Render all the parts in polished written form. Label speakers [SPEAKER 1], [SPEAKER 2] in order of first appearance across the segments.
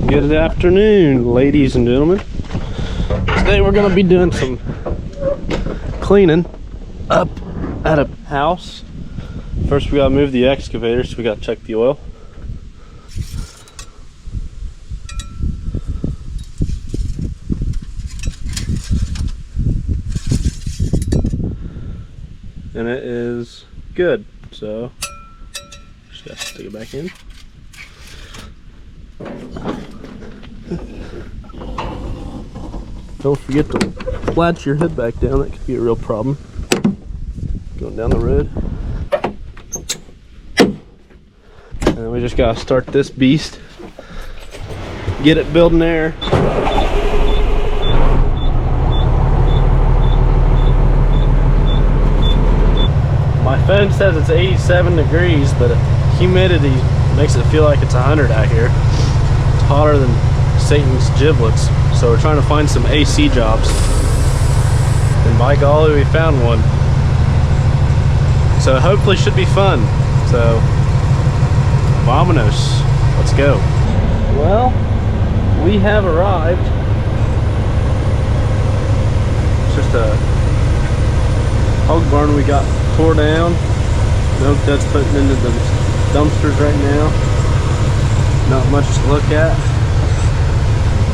[SPEAKER 1] Good afternoon, ladies and gentlemen. Today we're going to be doing some cleaning up at a house. First we got to move the excavator, so we got to check the oil. And it is good, so just got to stick it back in. Don't forget to latch your head back down, that could be a real problem going down the road. And then we just gotta start this beast, get it building air. My phone says it's 87 degrees, but humidity makes it feel like it's 100 out here. It's hotter than Satan's giblets. So we're trying to find some AC jobs. And by golly, we found one. So hopefully should be fun. So, vamonos. Let's go. Well, we have arrived. It's just a hog barn we got tore down. Milk that's putting into the dumpsters right now. Not much to look at.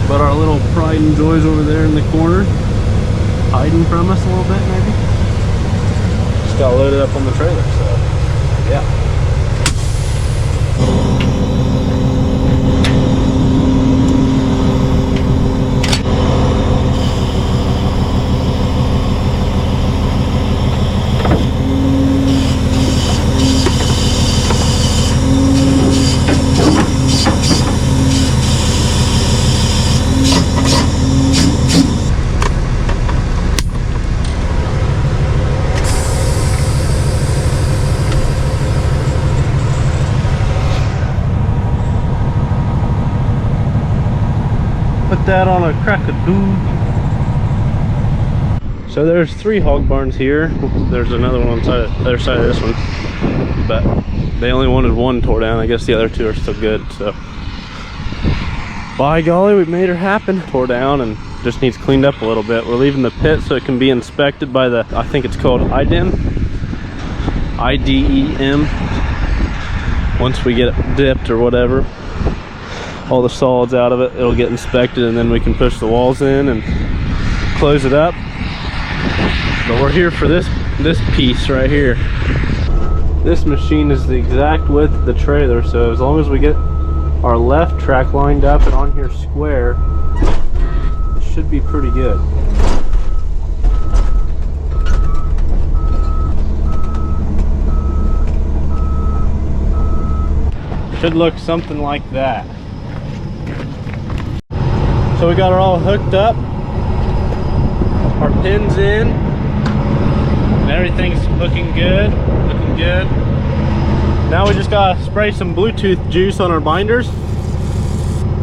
[SPEAKER 1] But our little pride and joys over there in the corner, hiding from us a little bit maybe. Just got loaded up on the trailer, so yeah. Put that on a crack-a-doo. So there's 3 hog barns here. There's another one on the other side of this one, but they only wanted one tore down. I guess the other 2 are still good. So by golly, we made her happen. Tore down and just needs cleaned up a little bit. We're leaving the pit so it can be inspected by the, I think it's called IDEM. IDEM. Once we get it dipped or whatever, all the solids out of it, it'll get inspected, and then we can push the walls in and close it up. But we're here for this piece right here. This machine is the exact width of the trailer, so as long as we get our left track lined up and on here square, it should be pretty good. Should look something like that. So we got her all hooked up, our pins in, and everything's looking good, Now we just gotta spray some Bluetooth juice on our binders.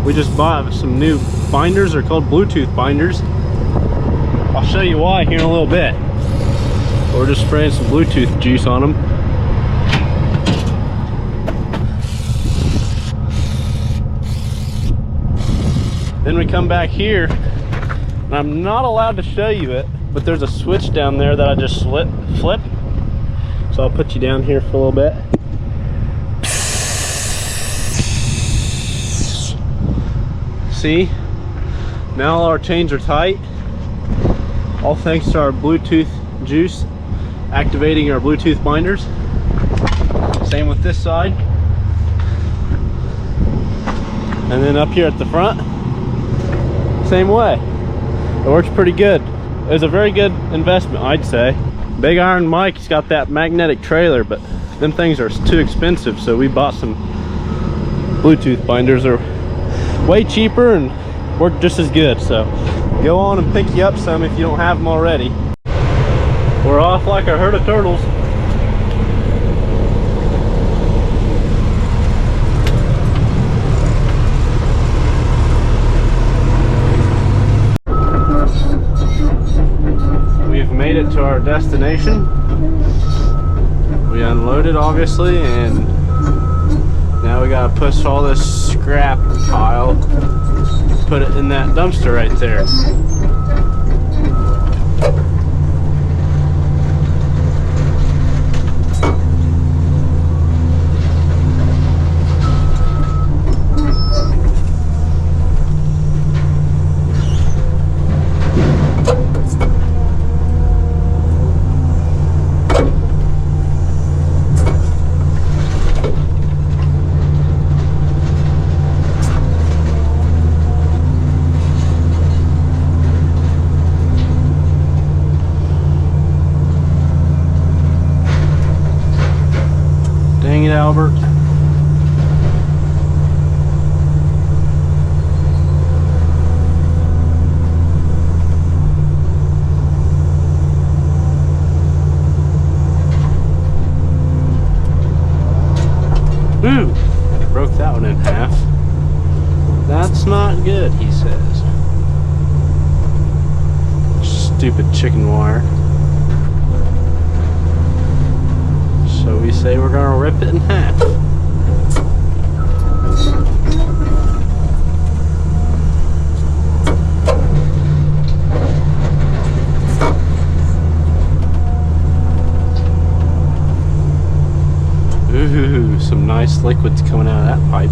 [SPEAKER 1] We just bought some new binders, they're called Bluetooth binders. I'll show you why here in a little bit. We're just spraying some Bluetooth juice on them. Then we come back here, and I'm not allowed to show you it, but there's a switch down there that I just flip. So I'll put you down here for a little bit. See? Now all our chains are tight. All thanks to our Bluetooth juice activating our Bluetooth binders. Same with this side. And then up here at the front, same way. It works pretty good. It was a very good investment, I'd say. Big Iron Mike's got that magnetic trailer, but them things are too expensive, so we bought some Bluetooth binders. They're way cheaper and work just as good, so go on and pick you up some if you don't have them already. We're off like a herd of turtles. Made it to our destination. We unloaded obviously, and now Now we gotta push all this scrap pile, put it in that dumpster right there. Dang it, Albert. Ooh, broke that one in half. That's not good, he says. Stupid chicken wire. So we say we're gonna rip it in half. Ooh, some nice liquids coming out of that pipe.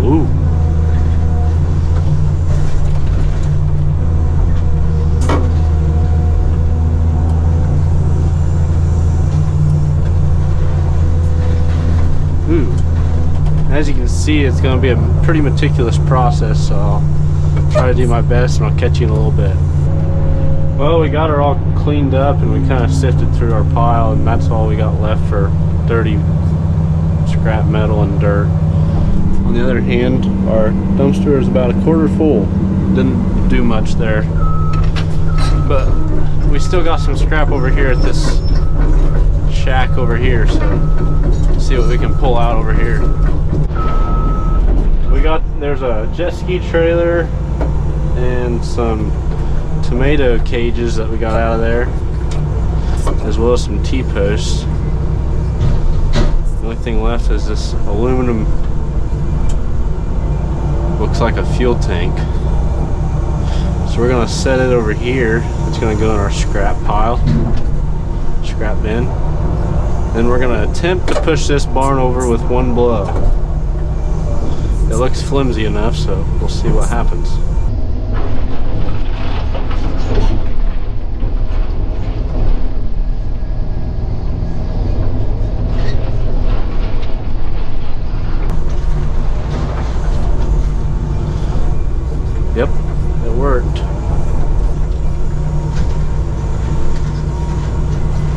[SPEAKER 1] Ooh. As you can see, it's going to be a pretty meticulous process, so I'll try to do my best and I'll catch you in a little bit. Well, we got her all cleaned up and we kind of sifted through our pile, and that's all we got left for dirty scrap metal and dirt. On the other hand, our dumpster is about a quarter full. Didn't do much there, but we still got some scrap over here at this shack over here, so let's see what we can pull out over here. There's a jet ski trailer and some tomato cages that we got out of there, as well as some T-posts. The only thing left is this aluminum, looks like a fuel tank. So we're gonna set it over here. It's gonna go in our scrap pile, scrap bin. Then we're gonna attempt to push this barn over with one blow. It looks flimsy enough, so we'll see what happens. Yep, it worked.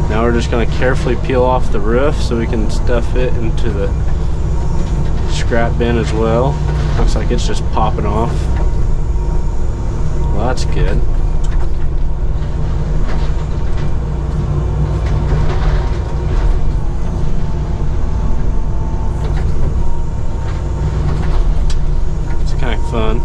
[SPEAKER 1] Now we're just going to carefully peel off the roof so we can stuff it into the scrap bin as well. Looks like it's just popping off. Well, that's good. It's kind of fun.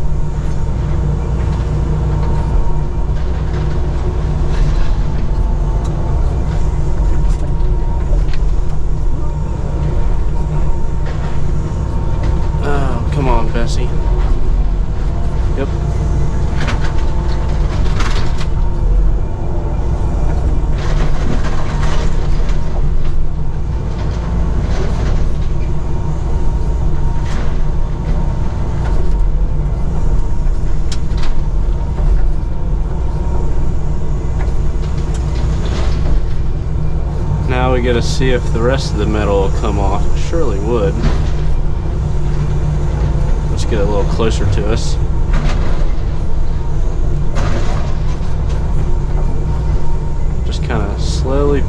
[SPEAKER 1] Come on, Bessie. Yep. Now we gotta see if the rest of the metal will come off. It surely would. Get a little closer to us. Just kind of slowly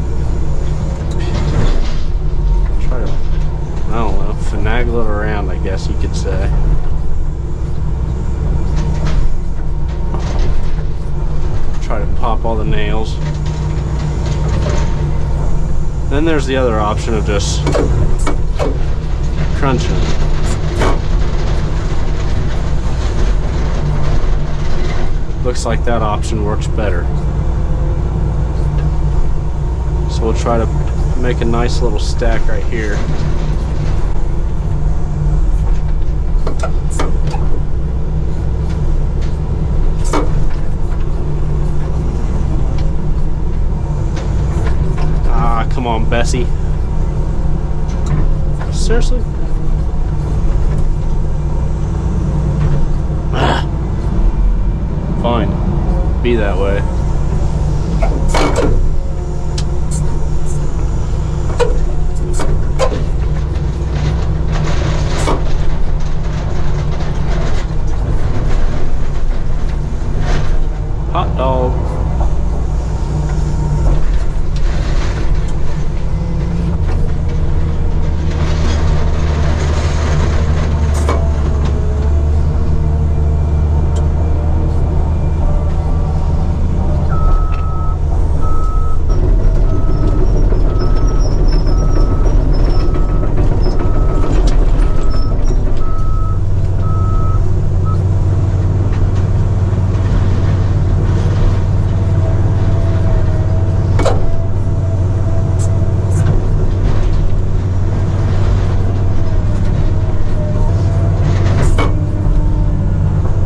[SPEAKER 1] try to, I don't know, finagle it around, I guess you could say. Try to pop all the nails. Then there's the other option of just crunching. looks like that option works better. So we'll try to make a nice little stack right here. Ah, come on, Bessie. Seriously? Ah. Fine. Be that way. Hot dog.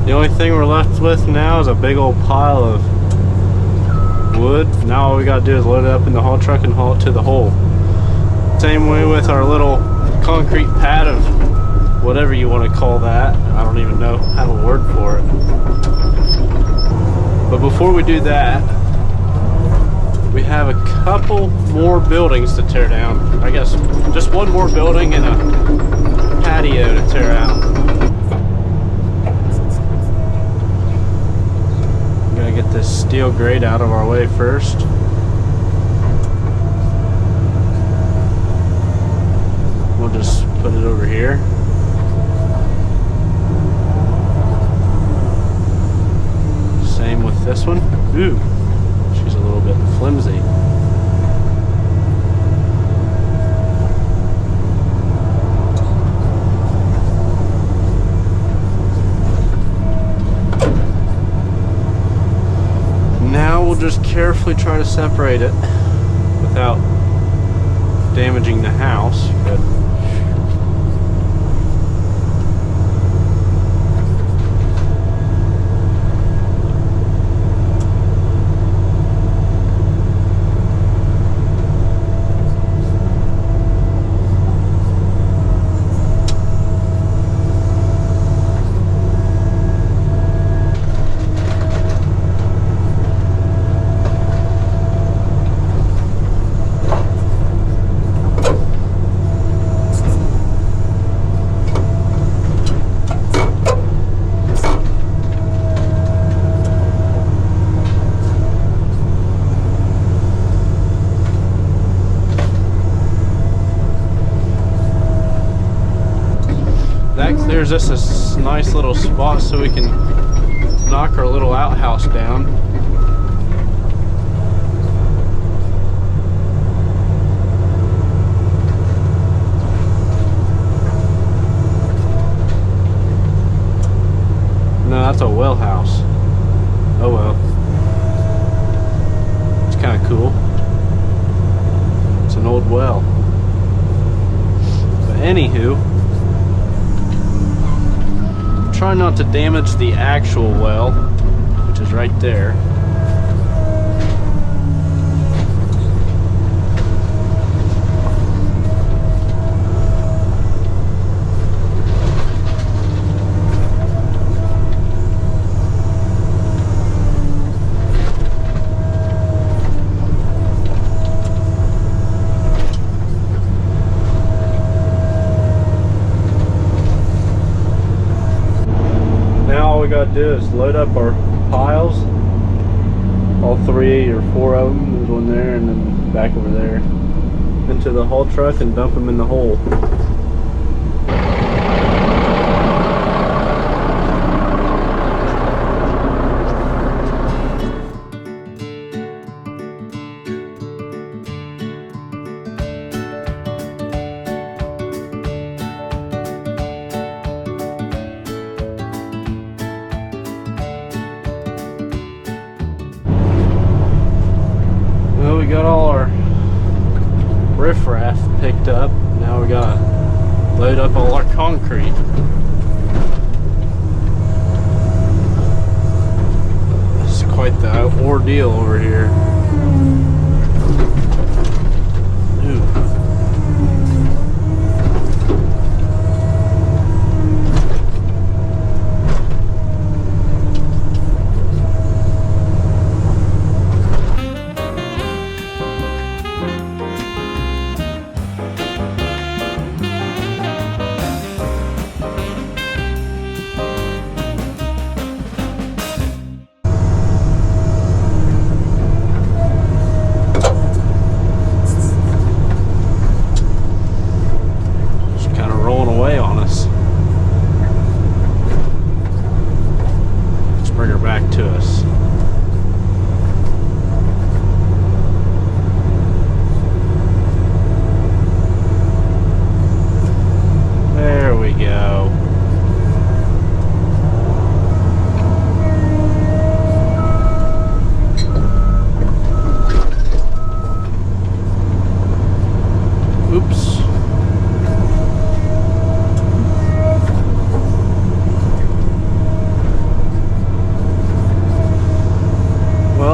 [SPEAKER 1] The only thing we're left with now is a big old pile of wood. Now all we gotta do is load it up in the haul truck and haul it to the hole. Same way with our little concrete pad of whatever you want to call that. I don't even know, have a word for it. But before we do that, we have a couple more buildings to tear down. I guess just one more building and a patio to tear out. Get this steel grate out of our way first. We'll just put it over here. Same with this one. Ooh, she's a little bit flimsy. Now we'll just carefully try to separate it without damaging the house. But clears us a nice little spot so we can knock our little outhouse down. No, that's a well house. Oh well. It's kind of cool. It's an old well. But anywho, try not to damage the actual well, which is right there. All we gotta do is load up our piles, all 3 or 4 of them. There's one there and then back over there, into the haul truck and dump them in the hole. we got all our riffraff picked up. Now we gotta load up all our concrete. It's quite the ordeal over here.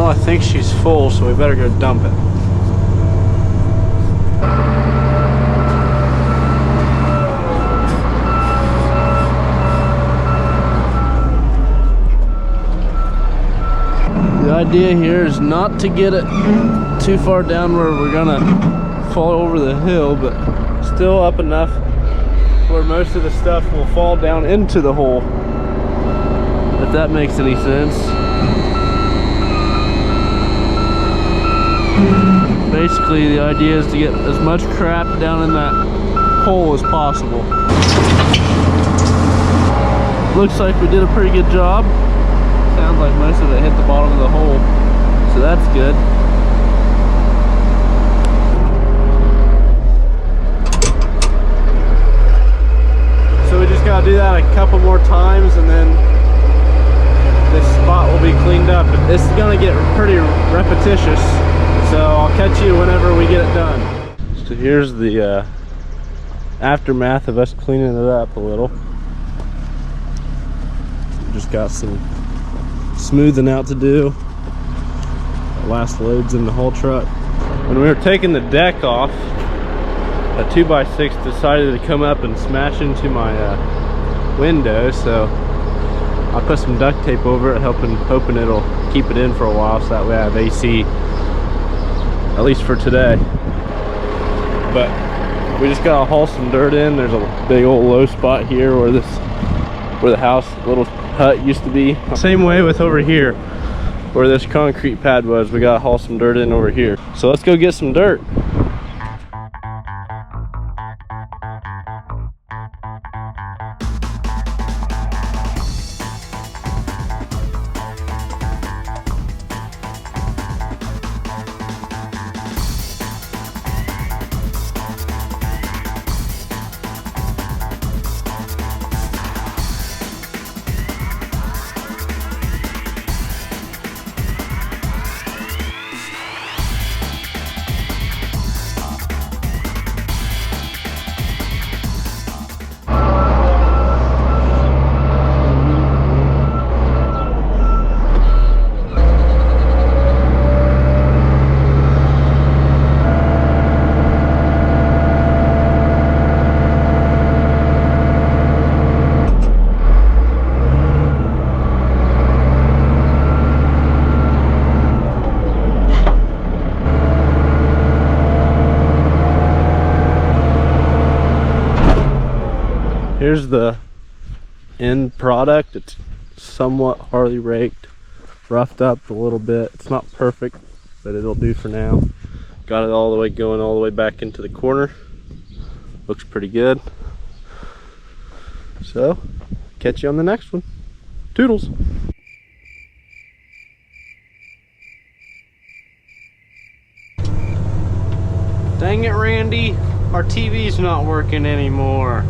[SPEAKER 1] I think she's full, so we better go dump it. The idea here is not to get it too far down where we're gonna fall over the hill, but still up enough where most of the stuff will fall down into the hole, if that makes any sense. Basically, the idea is to get as much crap down in that hole as possible. Looks like we did a pretty good job. Sounds like most of it hit the bottom of the hole, so that's good. So we just gotta do that a couple more times, and then this spot will be cleaned up. It's gonna get pretty repetitious, so I'll catch you whenever we get it done. So here's the aftermath of us cleaning it up a little. Just got some smoothing out to do. The last load's in the haul truck. When we were taking the deck off, a 2x6 decided to come up and smash into my window, so I put some duct tape over it, hoping it'll keep it in for a while, so that way I have AC, at least for today. But we just gotta haul some dirt in. There's a big old low spot here where the house, little hut used to be. Same way with over here where this concrete pad was. We gotta haul some dirt in over here. So let's go get some dirt. Here's the end product. It's somewhat hardly raked, roughed up a little bit. It's not perfect, but it'll do for now. Got it all the way going all the way back into the corner. Looks pretty good. So, catch you on the next one. Toodles. Dang it, Randy. Our TV's not working anymore.